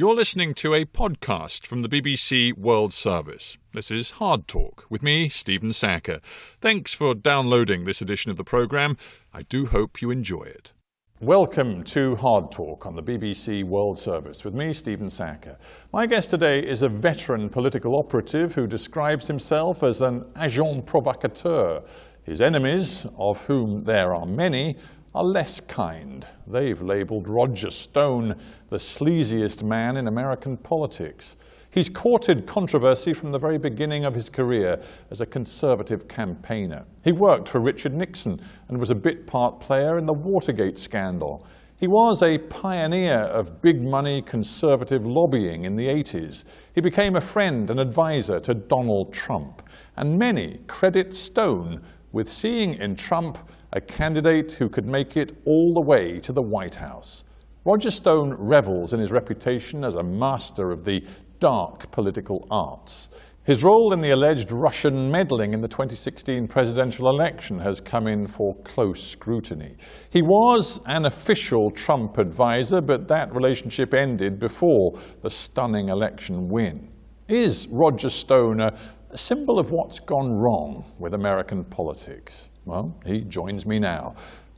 You're listening to a podcast from the BBC World Service. This is HARDtalk with me, Stephen Sacker. Thanks for downloading this edition of the programme. I do hope you enjoy it. Welcome to HARDtalk on the BBC World Service with me, Stephen Sacker. My guest today is a veteran political operative who describes himself as an agent provocateur. His enemies, of whom there are many, are less kind. They've labelled Roger Stone the sleaziest man in American politics. He's courted controversy from the very beginning of his career as a conservative campaigner. He worked for Richard Nixon and was a bit-part player in the Watergate scandal. He was a pioneer of big-money conservative lobbying in the 80s. He became a friend and advisor to Donald Trump. And many credit Stone with seeing in Trump a candidate who could make it all the way to the White House. Roger Stone revels in his reputation as a master of the dark political arts. His role in the alleged Russian meddling in the 2016 presidential election has come in for close scrutiny. He was an official Trump advisor, but that relationship ended before the stunning election win. Is Roger Stone a symbol of what's gone wrong with American politics? Well, he joins me now.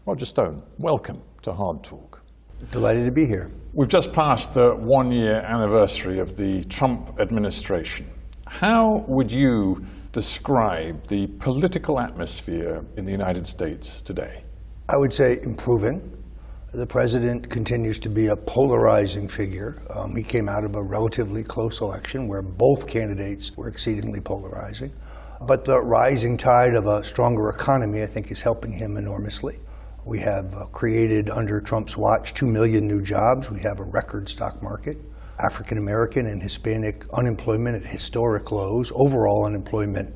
Roger Stone, welcome to HARDtalk. Delighted to be here. We've just passed the one-year anniversary of the Trump administration. How would you describe the political atmosphere in the United States today? I would say improving. The president continues to be a polarizing figure. He came out of a relatively close election where both candidates were exceedingly polarizing. But the rising tide of a stronger economy, I think, is helping him enormously. We have created, under Trump's watch, 2 million new jobs. We have a record stock market. African American and Hispanic unemployment at historic lows. Overall unemployment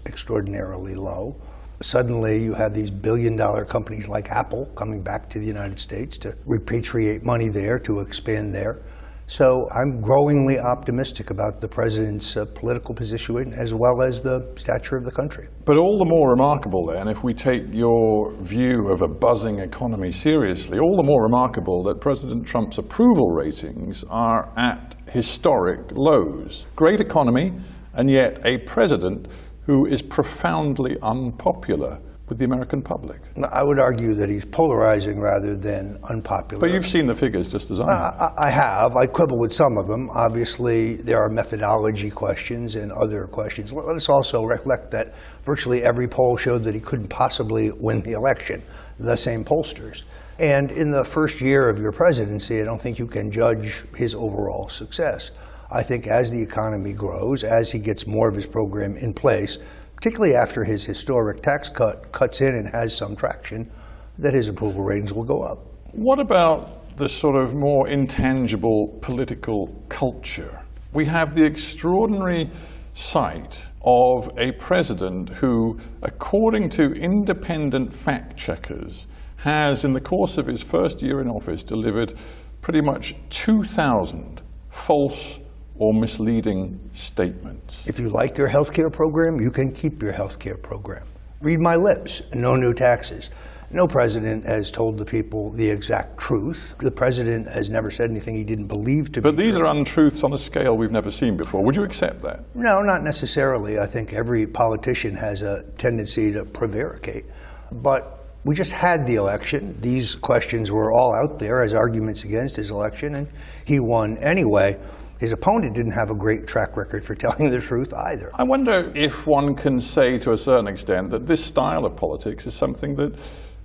extraordinarily low. Suddenly, you have these billion-dollar companies like Apple coming back to the United States to repatriate money there, to expand there. So I'm growingly optimistic about the president's political position as well as the stature of the country. But all the more remarkable then, if we take your view of a buzzing economy seriously, all the more remarkable that President Trump's approval ratings are at historic lows. Great economy, and yet a president who is profoundly unpopular with the American public. I would argue that he's polarizing rather than unpopular. But you've seen the figures just as I have. I have. I quibble with some of them. Obviously, there are methodology questions and other questions. Let us also recollect that virtually every poll showed that he couldn't possibly win the election, the same pollsters. And in the first year of your presidency, I don't think you can judge his overall success. I think as the economy grows, as he gets more of his program in place, particularly after his historic tax cut cuts in and has some traction, that his approval ratings will go up. What about the sort of more intangible political culture? We have the extraordinary sight of a president who, according to independent fact checkers, has, in the course of his first year in office, delivered pretty much 2,000 false or misleading statements. If you like your health care program, you can keep your health care program. Read my lips, no new taxes. No president has told the people the exact truth. The president has never said anything he didn't believe to be true. But these are untruths on a scale we've never seen before. Would you accept that? No, not necessarily. I think every politician has a tendency to prevaricate. But we just had the election. These questions were all out there as arguments against his election, and he won anyway. His opponent didn't have a great track record for telling the truth either. I wonder if one can say to a certain extent that this style of politics is something that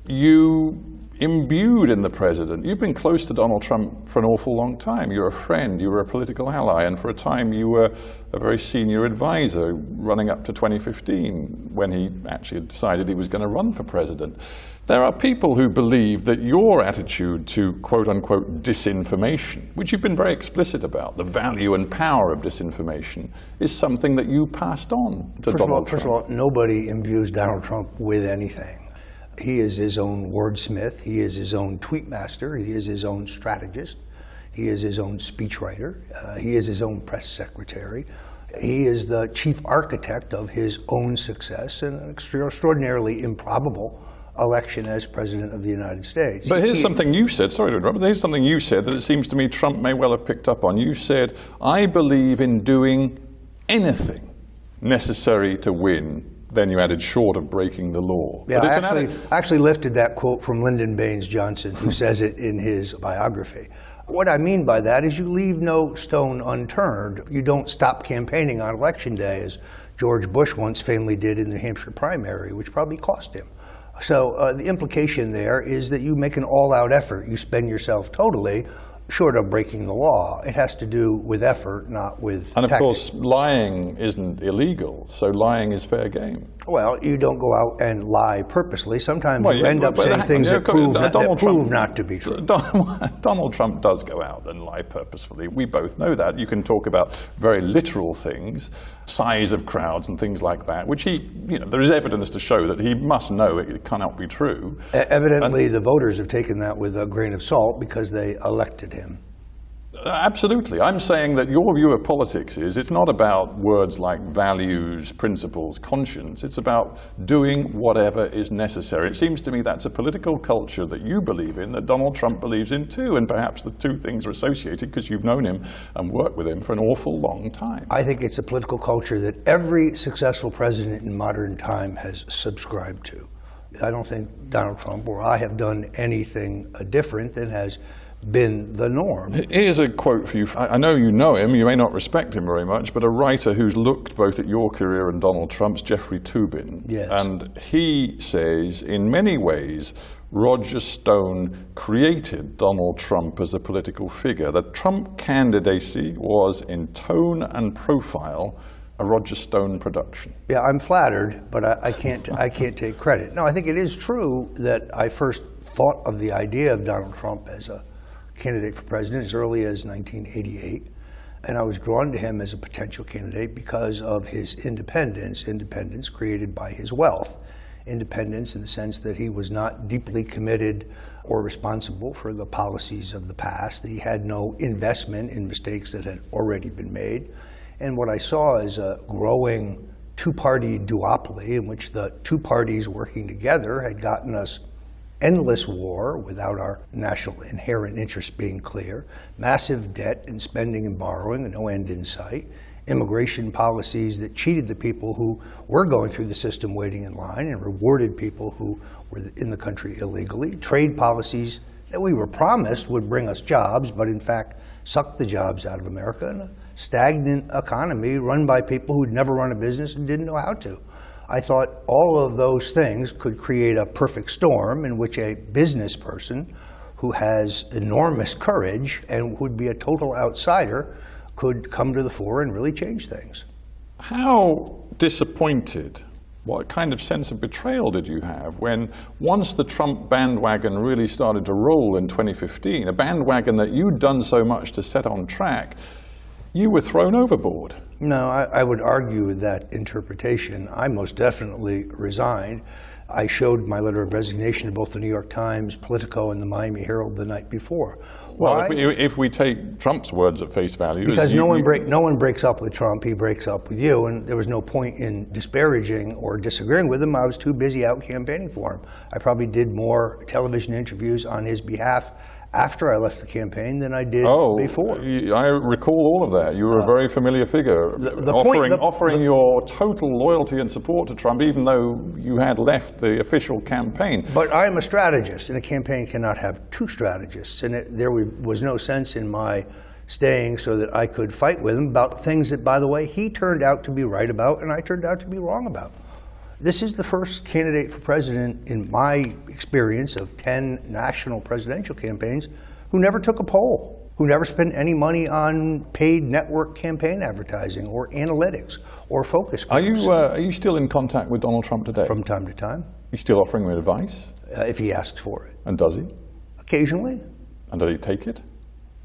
you imbued in the president. You've been close to Donald Trump for an awful long time. You're a friend, you were a political ally, and for a time you were a very senior advisor running up to 2015 when he actually had decided he was going to run for president. There are people who believe that your attitude to quote-unquote disinformation, which you've been very explicit about, the value and power of disinformation, is something that you passed on to Donald Trump. First of all, nobody imbues Donald Trump with anything. He is his own wordsmith. He is his own tweetmaster. He is his own strategist. He is his own speechwriter. He is his own press secretary. He is the chief architect of his own success, and an extraordinarily improbable election as President of the United States. But here's something you said, sorry to interrupt, but here's something you said that it seems to me Trump may well have picked up on. You said, I believe in doing anything necessary to win. Then you added, short of breaking the law. Yeah, I actually lifted that quote from Lyndon Baines Johnson, who says it in his biography. What I mean by that is you leave no stone unturned. You don't stop campaigning on Election Day, as George Bush once famously did in the New Hampshire primary, which probably cost him. So the implication there is that you make an all-out effort. You spend yourself totally, short of breaking the law. It has to do with effort, not with And of tactic. course, lying isn't illegal, so lying is fair game. Well, you don't go out and lie purposely. Sometimes you end up saying things that prove not to be true. Donald Trump does go out and lie purposefully. We both know that. You can talk about very literal things, size of crowds and things like that, which there is evidence to show that he must know it cannot be true. Evidently, the voters have taken that with a grain of salt because they elected him. Absolutely. I'm saying that your view of politics is it's not about words like values, principles, conscience. It's about doing whatever is necessary. It seems to me that's a political culture that you believe in, that Donald Trump believes in too, and perhaps the two things are associated because you've known him and worked with him for an awful long time. I think it's a political culture that every successful president in modern time has subscribed to. I don't think Donald Trump or I have done anything different than has been the norm. Here's a quote for you. I know you know him, you may not respect him very much, but a writer who's looked both at your career and Donald Trump's, Jeffrey Toobin. Yes. And he says, in many ways, Roger Stone created Donald Trump as a political figure. The Trump candidacy was, in tone and profile, a Roger Stone production. Yeah, I'm flattered, but I can't take credit. No, I think it is true that I first thought of the idea of Donald Trump as a candidate for president as early as 1988, and I was drawn to him as a potential candidate because of his independence created by his wealth, independence in the sense that he was not deeply committed or responsible for the policies of the past, that he had no investment in mistakes that had already been made. And what I saw is a growing two-party duopoly in which the two parties working together had gotten us endless war without our national inherent interests being clear, massive debt and spending and borrowing and no end in sight, immigration policies that cheated the people who were going through the system waiting in line and rewarded people who were in the country illegally, trade policies that we were promised would bring us jobs, but in fact sucked the jobs out of America, and a stagnant economy run by people who'd never run a business and didn't know how to. I thought all of those things could create a perfect storm in which a business person who has enormous courage and would be a total outsider could come to the fore and really change things. How disappointed, what kind of sense of betrayal did you have when once the Trump bandwagon really started to roll in 2015, a bandwagon that you'd done so much to set on track, you were thrown overboard? No, I would argue with that interpretation. I most definitely resigned. I showed my letter of resignation to both the New York Times, Politico, and the Miami Herald the night before. Well, if we take Trump's words at face value... Because no one breaks up with Trump, he breaks up with you, and there was no point in disparaging or disagreeing with him. I was too busy out campaigning for him. I probably did more television interviews on his behalf after I left the campaign than I did before. I recall all of that. You were a very familiar figure, offering your total loyalty and support to Trump, even though you had left the official campaign. But I am a strategist, and a campaign cannot have two strategists, and there was no sense in my staying so that I could fight with him about things that, by the way, he turned out to be right about and I turned out to be wrong about. This is the first candidate for president in my experience of 10 national presidential campaigns who never took a poll, who never spent any money on paid network campaign advertising or analytics or focus groups. Are you still in contact with Donald Trump today? From time to time. You still offering him advice? If he asks for it. And does he? Occasionally. And does he take it?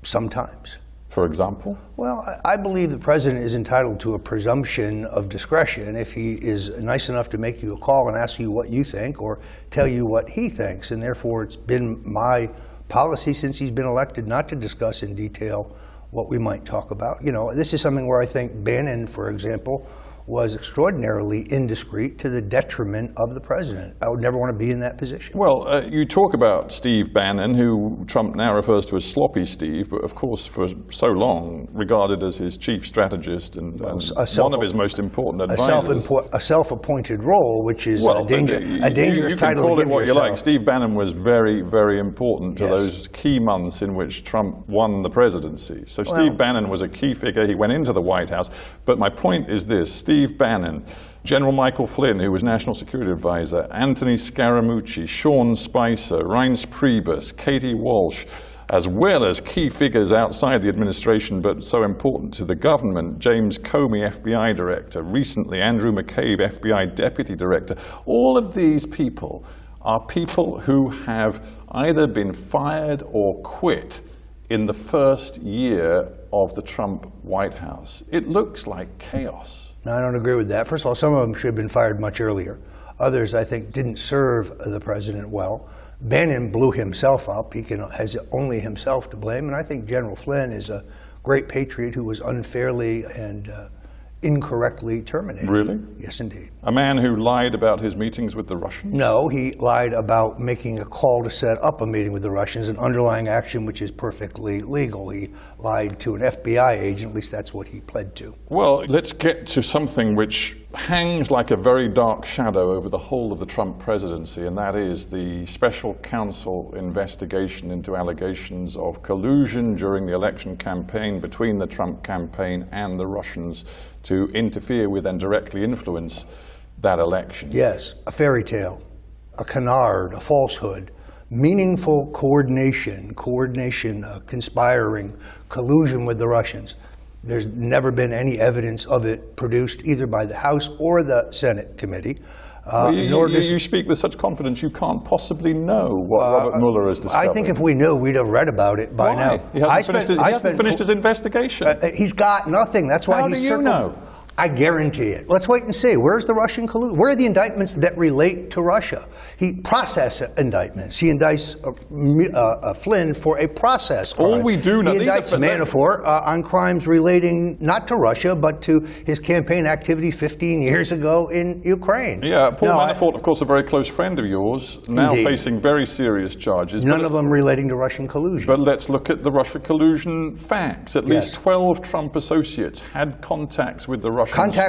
Sometimes. For example? Well, I believe the president is entitled to a presumption of discretion if he is nice enough to make you a call and ask you what you think or tell you what he thinks. And therefore, it's been my policy since he's been elected not to discuss in detail what we might talk about. You know, this is something where I think Bannon, for example, was extraordinarily indiscreet to the detriment of the president. I would never want to be in that position. Well, you talk about Steve Bannon, who Trump now refers to as Sloppy Steve, but of course for so long regarded as his chief strategist and one of his most important advisors. A self-appointed role, which is a dangerous title. You can call it what you like. Steve Bannon was very, very important to those key months in which Trump won the presidency. So Steve Bannon was a key figure. He went into the White House. But my point is this: Steve Bannon, General Michael Flynn, who was National Security Advisor, Anthony Scaramucci, Sean Spicer, Reince Priebus, Katie Walsh, as well as key figures outside the administration but so important to the government, James Comey, FBI Director, recently Andrew McCabe, FBI Deputy Director. All of these people are people who have either been fired or quit in the first year of the Trump White House. It looks like chaos. No, I don't agree with that. First of all, some of them should have been fired much earlier. Others, I think, didn't serve the president well. Bannon blew himself up. He has only himself to blame. And I think General Flynn is a great patriot who was unfairly and incorrectly terminated. Really? Yes, indeed. A man who lied about his meetings with the Russians? No, he lied about making a call to set up a meeting with the Russians, an underlying action which is perfectly legal. He lied to an FBI agent, at least that's what he pled to. Well, let's get to something which hangs like a very dark shadow over the whole of the Trump presidency, and that is the special counsel investigation into allegations of collusion during the election campaign between the Trump campaign and the Russians to interfere with and directly influence that election. Yes, a fairy tale, a canard, a falsehood, meaningful coordination, conspiring, collusion with the Russians. There's never been any evidence of it produced either by the House or the Senate committee. You speak with such confidence you can't possibly know what Robert Mueller has discovered. I think if we knew, we'd have read about it by now. He hasn't finished his investigation. He's got nothing. That's why he's circled. How do you know? I guarantee it. Let's wait and see. Where's the Russian collusion? Where are the indictments that relate to Russia? He processes indictments. He indicts Flynn for a process crime. All we do know. He indicts Manafort on crimes relating not to Russia, but to his campaign activities 15 years ago in Ukraine. Yeah, Paul Manafort, of course, a very close friend of yours, now facing very serious charges. None of them relating to Russian collusion. But let's look at the Russia collusion facts. At least 12 Trump associates had contacts with the Russians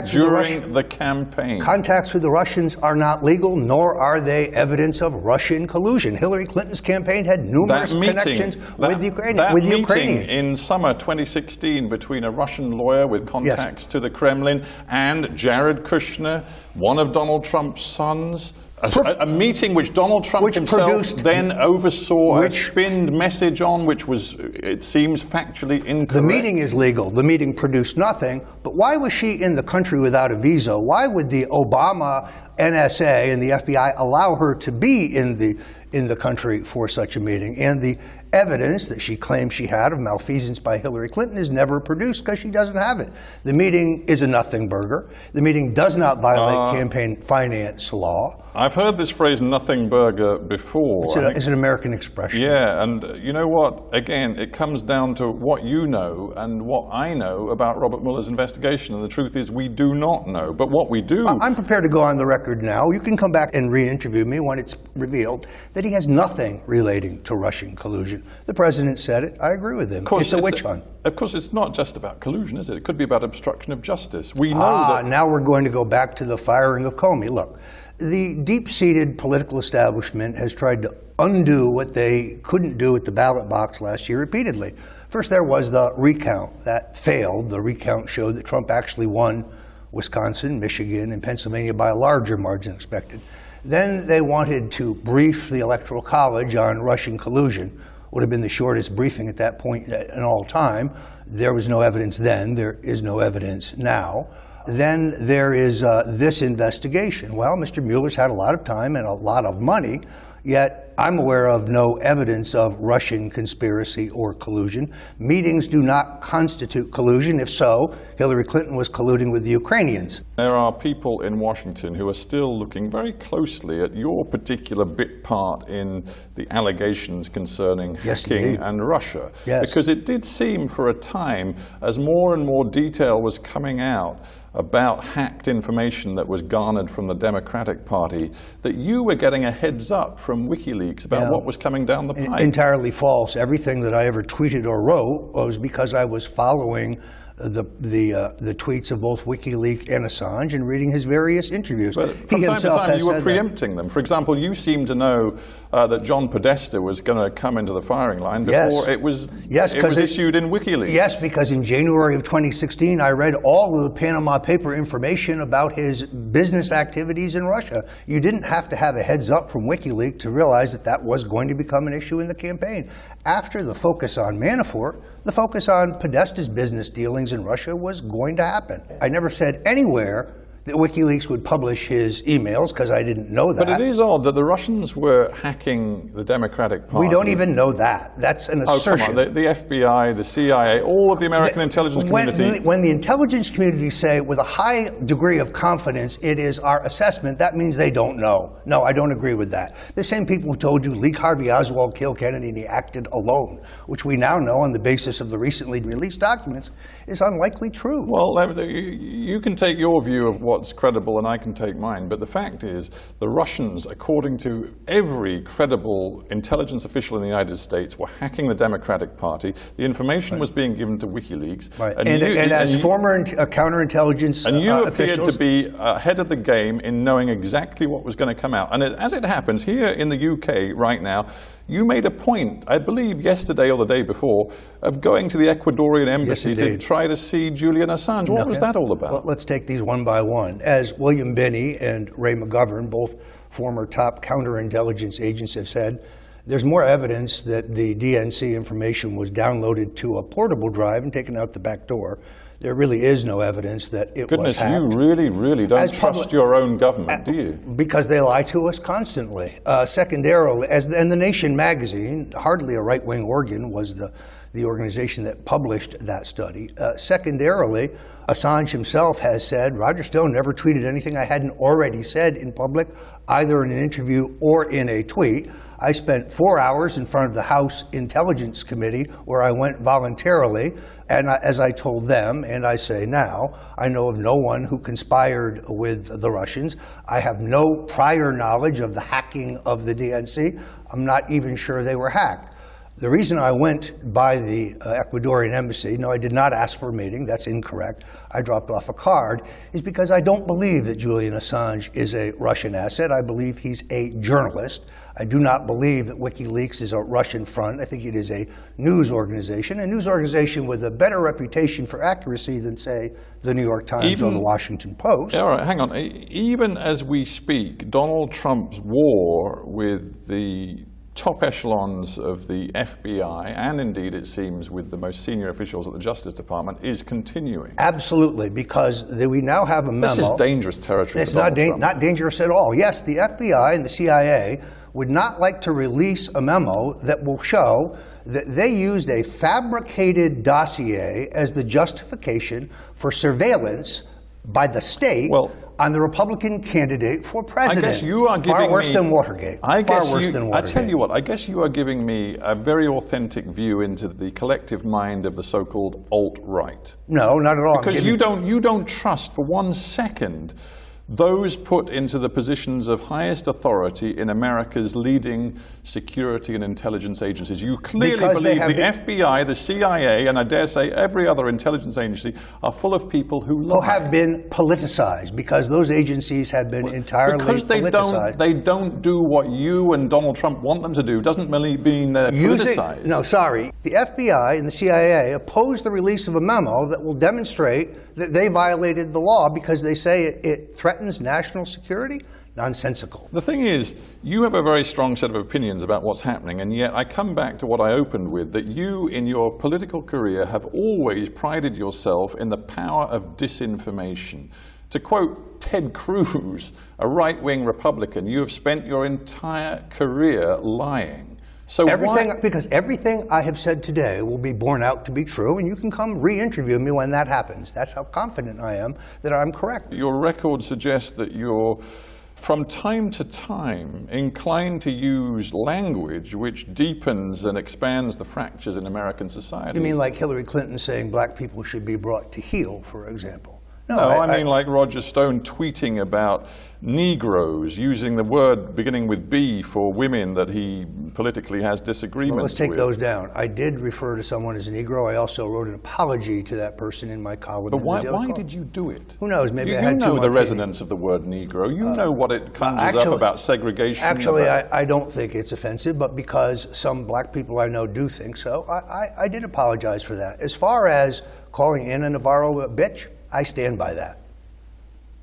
during the campaign. Contacts with the Russians are not legal, nor are they evidence of Russian collusion. Hillary Clinton's campaign had numerous connections with the Ukrainians. Meeting in summer 2016 between a Russian lawyer with contacts to the Kremlin and Jared Kushner, one of Donald Trump's sons, a meeting which Donald Trump himself then oversaw a spinned message on, which was, it seems, factually incorrect. The meeting is legal. The meeting produced nothing. But why was she in the country without a visa? Why would the Obama NSA and the FBI allow her to be in the country for such a meeting? And the evidence that she claims she had of malfeasance by Hillary Clinton is never produced because she doesn't have it. The meeting is a nothing burger. The meeting does not violate campaign finance law. I've heard this phrase "nothing burger" before. It's an American expression. Yeah, and you know what? Again, it comes down to what you know and what I know about Robert Mueller's investigation. And the truth is, we do not know. But what we do... I'm prepared to go on the record now. You can come back and re-interview me when it's revealed that he has nothing relating to Russian collusion. The president said it. I agree with him. It's a witch hunt. Of course, it's not just about collusion, is it? It could be about obstruction of justice. We know that... Now we're going to go back to the firing of Comey. Look, the deep-seated political establishment has tried to undo what they couldn't do at the ballot box last year repeatedly. First, there was the recount. That failed. The recount showed that Trump actually won Wisconsin, Michigan, and Pennsylvania by a larger margin than expected. Then they wanted to brief the Electoral College on Russian collusion. Would have been the shortest briefing at that point in all time. There was no evidence then. There is no evidence now. Then there is this investigation. Well, Mr. Mueller's had a lot of time and a lot of money, yet I'm aware of no evidence of Russian conspiracy or collusion. Meetings do not constitute collusion. If so, Hillary Clinton was colluding with the Ukrainians. There are people in Washington who are still looking very closely at your particular bit part in the allegations concerning hacking and Russia. Yes. Because it did seem for a time, as more and more detail was coming out about hacked information that was garnered from the Democratic Party, that you were getting a heads up from WikiLeaks about what was coming down the pipe. Entirely false. Everything that I ever tweeted or wrote was because I was following the tweets of both WikiLeaks and Assange and reading his various interviews. But from time to time you were preempting them. For example, you seemed to know that John Podesta was going to come into the firing line before it was issued in WikiLeaks. Yes, because in January of 2016 I read all of the Panama Paper information about his business activities in Russia. You didn't have to have a heads up from WikiLeaks to realize that that was going to become an issue in the campaign. After the focus on Manafort, the focus on Podesta's business dealings in Russia was going to happen. I never said anywhere that WikiLeaks would publish his emails, because I didn't know that. But it is odd that the Russians were hacking the Democratic Party. We don't even know that. That's an assertion. Come on. The FBI, the CIA, all of the American intelligence community. When the intelligence community say with a high degree of confidence it is our assessment, that means they don't know. No, I don't agree with that. The same people who told you Lee Harvey Oswald killed Kennedy and he acted alone, which we now know on the basis of the recently released documents is unlikely true. Well, you can take your view of what's credible and I can take mine, but the fact is the Russians, according to every credible intelligence official in the United States, were hacking the Democratic Party. The information was being given to WikiLeaks. Right. And as former counterintelligence and you appeared officials, to be ahead of the game in knowing exactly what was going to come out. And as it happens, here in the UK right now, you made a point, I believe yesterday or the day before, of going to the Ecuadorian embassy to try to see Julian Assange. What was that all about? Well, let's take these one by one. As William Binney and Ray McGovern, both former top counterintelligence agents, have said, there's more evidence that the DNC information was downloaded to a portable drive and taken out the back door. There really is no evidence that it was hacked. You really don't trust your own government, do you? Because they lie to us constantly. Secondarily, and The Nation magazine, hardly a right-wing organ, was the organization that published that study. Secondarily, Assange himself has said, Roger Stone never tweeted anything I hadn't already said in public, either in an interview or in a tweet. I spent 4 hours in front of the House Intelligence Committee where I went voluntarily, and as I told them, and I say now, I know of no one who conspired with the Russians. I have no prior knowledge of the hacking of the DNC. I'm not even sure they were hacked. The reason I went by the Ecuadorian embassy, no, I did not ask for a meeting, that's incorrect, I dropped off a card, is because I don't believe that Julian Assange is a Russian asset. I believe he's a journalist. I do not believe that WikiLeaks is a Russian front. I think it is a news organization with a better reputation for accuracy than, say, the New York Times or the Washington Post. All right, hang on. Even as we speak, Donald Trump's war with the top echelons of the FBI, and indeed it seems with the most senior officials at the Justice Department, is continuing. Absolutely, because we now have a memo. This is dangerous territory. It's not dangerous at all. Yes, the FBI and the CIA would not like to release a memo that will show that they used a fabricated dossier as the justification for surveillance by the state on the Republican candidate for president. I guess you are giving far worse than Watergate. I tell you what, I guess you are giving me a very authentic view into the collective mind of the so-called alt-right. No, not at all. Because you don't trust for 1 second those put into the positions of highest authority in America's leading security and intelligence agencies. You clearly believe the FBI, the CIA, and I dare say every other intelligence agency are full of people who lie. Who have been politicized, because those agencies have been entirely politicized. They don't do what you and Donald Trump want them to do. Doesn't mean they're politicized. No, sorry. The FBI and the CIA opposed the release of a memo that will demonstrate that they violated the law because they say it threatens national security? Nonsensical. The thing is, you have a very strong set of opinions about what's happening, and yet I come back to what I opened with, that you, in your political career, have always prided yourself in the power of disinformation. To quote Ted Cruz, a right-wing Republican, you have spent your entire career lying. So because everything I have said today will be borne out to be true, and you can come re-interview me when that happens. That's how confident I am that I'm correct. Your record suggests that you're, from time to time, inclined to use language which deepens and expands the fractures in American society. You mean like Hillary Clinton saying black people should be brought to heel, for example? No, I mean like Roger Stone tweeting about Negroes, using the word beginning with B for women that he politically has disagreements with. Well, let's take those down. I did refer to someone as a Negro. I also wrote an apology to that person in my column. But why did you do it? Who knows? Maybe I had too much. You know the resonance of the word Negro. You know what it conjures up about segregation. Actually, I don't think it's offensive, but because some black people I know do think so, I did apologize for that. As far as calling Ana Navarro a bitch, I stand by that.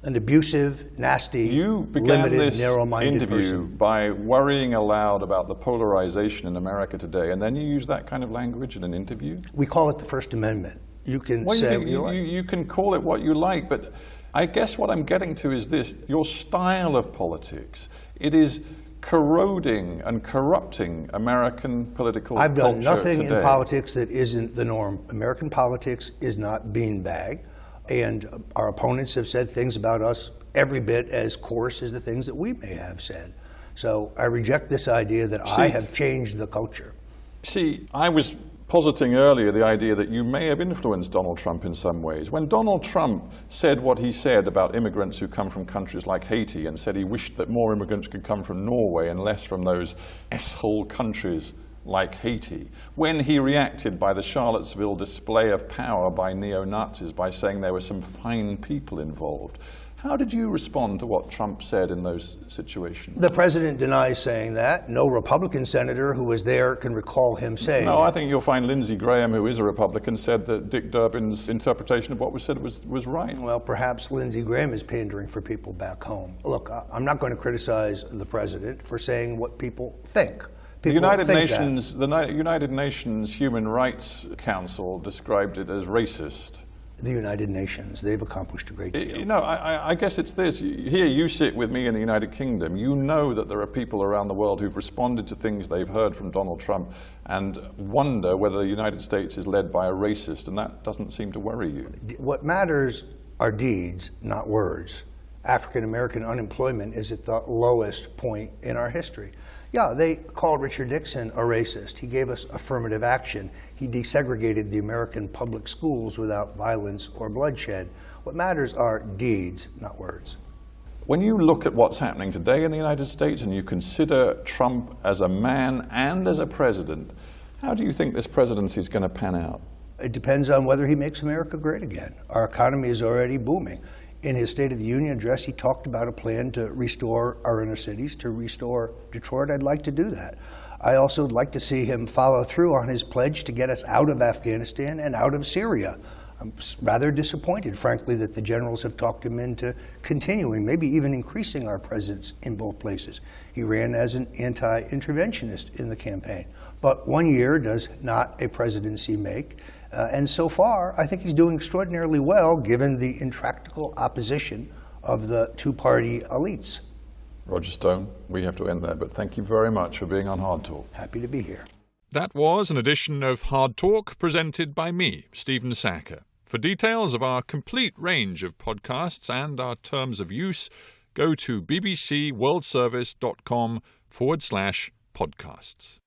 An abusive, nasty, limited, narrow-minded person. You began this interview by worrying aloud about the polarization in America today, and then you use that kind of language in an interview? We call it the First Amendment. You can say what you like. You can call it what you like, but I guess what I'm getting to is this. Your style of politics, it is corroding and corrupting American political culture today. I've done nothing in politics that isn't the norm. American politics is not beanbag. And our opponents have said things about us every bit as coarse as the things that we may have said. So I reject this idea that I have changed the culture. See, I was positing earlier the idea that you may have influenced Donald Trump in some ways. When Donald Trump said what he said about immigrants who come from countries like Haiti and said he wished that more immigrants could come from Norway and less from those S-hole countries like Haiti, when he reacted by the Charlottesville display of power by neo-Nazis by saying there were some fine people involved, how did you respond to what Trump said in those situations? The president denies saying that. No Republican senator who was there can recall him saying that. No, I think you'll find Lindsey Graham, who is a Republican, said that Dick Durbin's interpretation of what was said was right. Well, perhaps Lindsey Graham is pandering for people back home. Look, I'm not going to criticize the president for saying what people think. The United Nations Human Rights Council described it as racist. The United Nations, they've accomplished a great deal. You know, I guess it's this. Here you sit with me in the United Kingdom. You know that there are people around the world who've responded to things they've heard from Donald Trump and wonder whether the United States is led by a racist, and that doesn't seem to worry you. What matters are deeds, not words. African American unemployment is at the lowest point in our history. Yeah, they called Richard Nixon a racist. He gave us affirmative action. He desegregated the American public schools without violence or bloodshed. What matters are deeds, not words. When you look at what's happening today in the United States and you consider Trump as a man and as a president, how do you think this presidency is going to pan out? It depends on whether he makes America great again. Our economy is already booming. In his State of the Union address, he talked about a plan to restore our inner cities, to restore Detroit. I'd like to do that. I also would like to see him follow through on his pledge to get us out of Afghanistan and out of Syria. I'm rather disappointed, frankly, that the generals have talked him into continuing, maybe even increasing our presence in both places. He ran as an anti-interventionist in the campaign. But 1 year does not a presidency make. And so far, I think he's doing extraordinarily well, given the intractable opposition of the two-party elites. Roger Stone, we have to end there, but thank you very much for being on Hard Talk. Happy to be here. That was an edition of Hard Talk presented by me, Stephen Sackur. For details of our complete range of podcasts and our terms of use, go to bbcworldservice.com/podcasts.